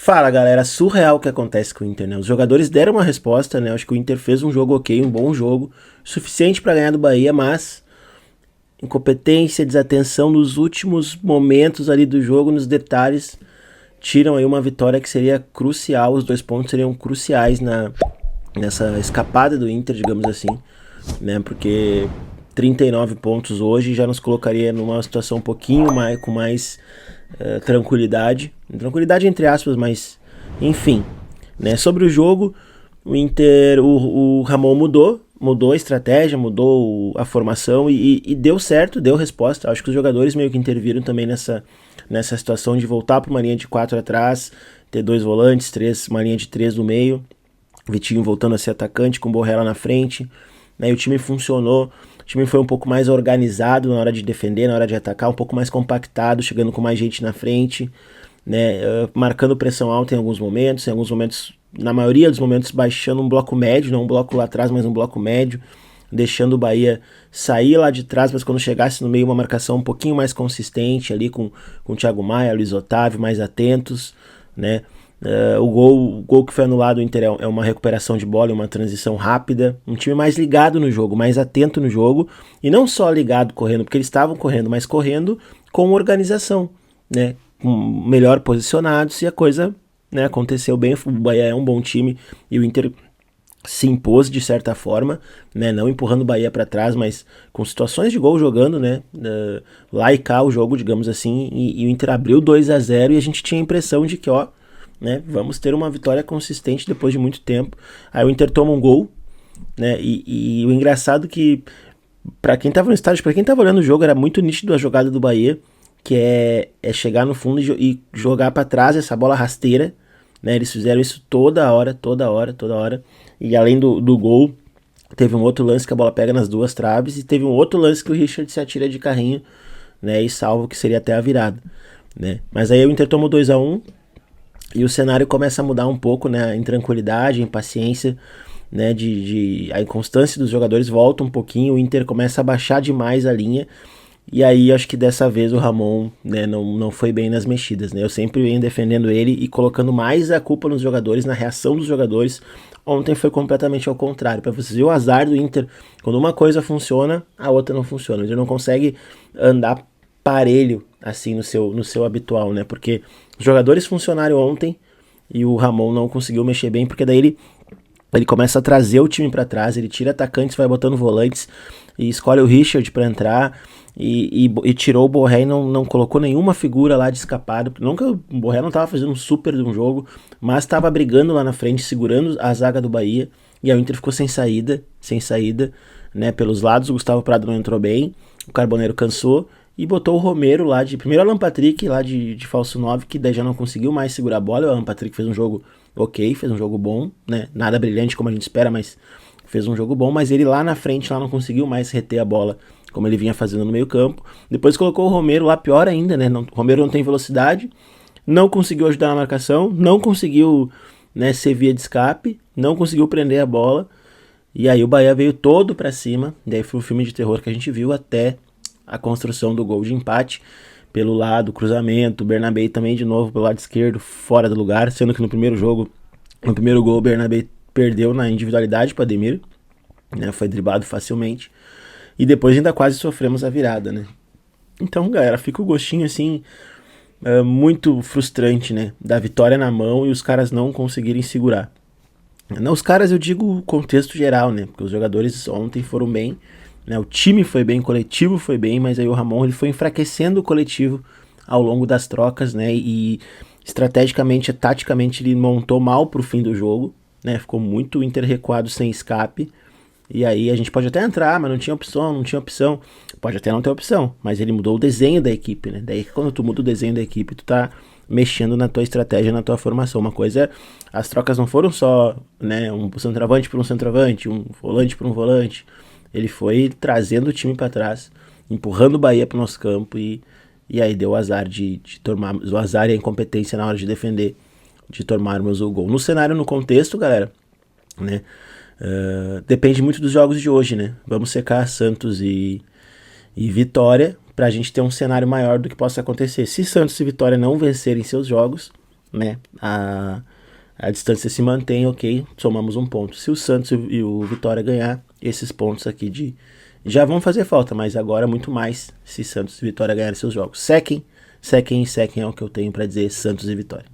Fala, galera, surreal o que acontece com o Inter, né? Os jogadores deram uma resposta, né? Acho que o Inter fez um jogo ok, um bom jogo, suficiente para ganhar do Bahia, mas incompetência, desatenção nos últimos momentos ali do jogo, nos detalhes, tiram aí uma vitória que seria crucial, os 2 pontos seriam cruciais nessa escapada do Inter, digamos assim, né? Porque 39 pontos hoje já nos colocaria numa situação um pouquinho mais, com mais tranquilidade entre aspas, mas enfim, né? Sobre o jogo, o Inter, o Ramon mudou a estratégia, mudou a formação e deu certo, deu resposta. Acho que os jogadores meio que interviram também nessa situação de voltar para uma linha de 4 atrás, ter 2 volantes, uma linha de 3 no meio, Vitinho voltando a ser atacante com o Borré lá na frente, né? E o time funcionou. O time foi um pouco mais organizado na hora de defender, na hora de atacar, um pouco mais compactado, chegando com mais gente na frente, né? Marcando pressão alta em alguns momentos, na maioria dos momentos, baixando um bloco médio, não um bloco lá atrás, mas um bloco médio, deixando o Bahia sair lá de trás, mas quando chegasse no meio, uma marcação um pouquinho mais consistente ali com o Thiago Maia, Luiz Otávio, mais atentos, né? O gol que foi anulado, o Inter é uma recuperação de bola, uma transição rápida, um time mais ligado no jogo, mais atento no jogo, e não só ligado correndo, porque eles estavam correndo, mas correndo com organização, né? Melhor posicionados, e a coisa, né, aconteceu bem. O Bahia é um bom time e o Inter se impôs de certa forma, né, não empurrando o Bahia para trás, mas com situações de gol jogando, né, lá e cá o jogo, digamos assim, e o Inter abriu 2-0 e a gente tinha a impressão de que, ó, né, vamos ter uma vitória consistente depois de muito tempo. Aí o Inter toma um gol, né, e o engraçado que, para quem tava no estádio, para quem tava olhando o jogo, era muito nítido a jogada do Bahia, que é chegar no fundo e jogar para trás essa bola rasteira, né? Eles fizeram isso toda hora. E além do gol, teve um outro lance que a bola pega nas duas traves, e teve um outro lance que o Richard se atira de carrinho, né? E salva, que seria até a virada, né? Mas aí o Inter tomou 2-1 e o cenário começa a mudar um pouco, né? Em tranquilidade, em paciência, né? A inconstância dos jogadores volta um pouquinho, o Inter começa a baixar demais a linha. E aí acho que dessa vez o Ramon, né, não foi bem nas mexidas, né? Eu sempre venho defendendo ele e colocando mais a culpa nos jogadores, na reação dos jogadores. Ontem foi completamente ao contrário. Para você ver o azar do Inter, quando uma coisa funciona, a outra não funciona. O Inter não consegue andar parelho assim no seu habitual, né? Porque os jogadores funcionaram ontem e o Ramon não conseguiu mexer bem, porque daí ele começa a trazer o time para trás, ele tira atacantes, vai botando volantes e escolhe o Richard para entrar e tirou o Borré e não colocou nenhuma figura lá de escapado. Não que o Borré não estava fazendo um super de um jogo, mas estava brigando lá na frente, segurando a zaga do Bahia, e aí o Inter ficou sem saída, né, pelos lados. O Gustavo Prado não entrou bem, o Carboneiro cansou e botou o Romero lá primeiro o Alan Patrick lá de falso 9, que daí já não conseguiu mais segurar a bola. O Alan Patrick fez um jogo ok, fez um jogo bom, né? Nada brilhante como a gente espera, mas fez um jogo bom. Mas ele lá na frente lá não conseguiu mais reter a bola como ele vinha fazendo no meio campo. Depois colocou o Romero lá, pior ainda, né? O Romero não tem velocidade, não conseguiu ajudar na marcação, não conseguiu, né, ser via de escape, não conseguiu prender a bola. E aí o Bahia veio todo pra cima. Daí foi o filme de terror que a gente viu até a construção do gol de empate pelo lado, cruzamento, o Bernabé também de novo pelo lado esquerdo, fora do lugar, sendo que no primeiro gol, o Bernabé perdeu na individualidade para Ademir, né, foi driblado facilmente, e depois ainda quase sofremos a virada, né. Então, galera, fica o gostinho assim, muito frustrante, né, da vitória na mão e os caras não conseguirem segurar. Não, os caras, eu digo o contexto geral, né, porque os jogadores ontem foram bem, né, o time foi bem, o coletivo foi bem, mas aí o Ramon ele foi enfraquecendo o coletivo ao longo das trocas, né, e estrategicamente, taticamente ele montou mal pro fim do jogo, né, ficou muito Inter recuado sem escape, e aí a gente pode até entrar, mas não tinha opção, pode até não ter opção, mas ele mudou o desenho da equipe, né, daí quando tu muda o desenho da equipe, tu tá mexendo na tua estratégia, na tua formação. Uma coisa, as trocas não foram só, né, um centroavante por um centroavante, um volante por um volante. Ele foi trazendo o time para trás, empurrando o Bahia pro nosso campo e aí deu o azar de tomarmos, o azar e a incompetência na hora de defender, de tomarmos o gol. No cenário, no contexto, galera, né, depende muito dos jogos de hoje, né? Vamos secar Santos e Vitória pra gente ter um cenário maior do que possa acontecer. Se Santos e Vitória não vencerem seus jogos, né? A distância se mantém, ok, somamos um ponto. Se o Santos e o Vitória ganhar, esses pontos aqui já vão fazer falta, mas agora muito mais se Santos e Vitória ganharem seus jogos. Sequem é o que eu tenho para dizer, Santos e Vitória.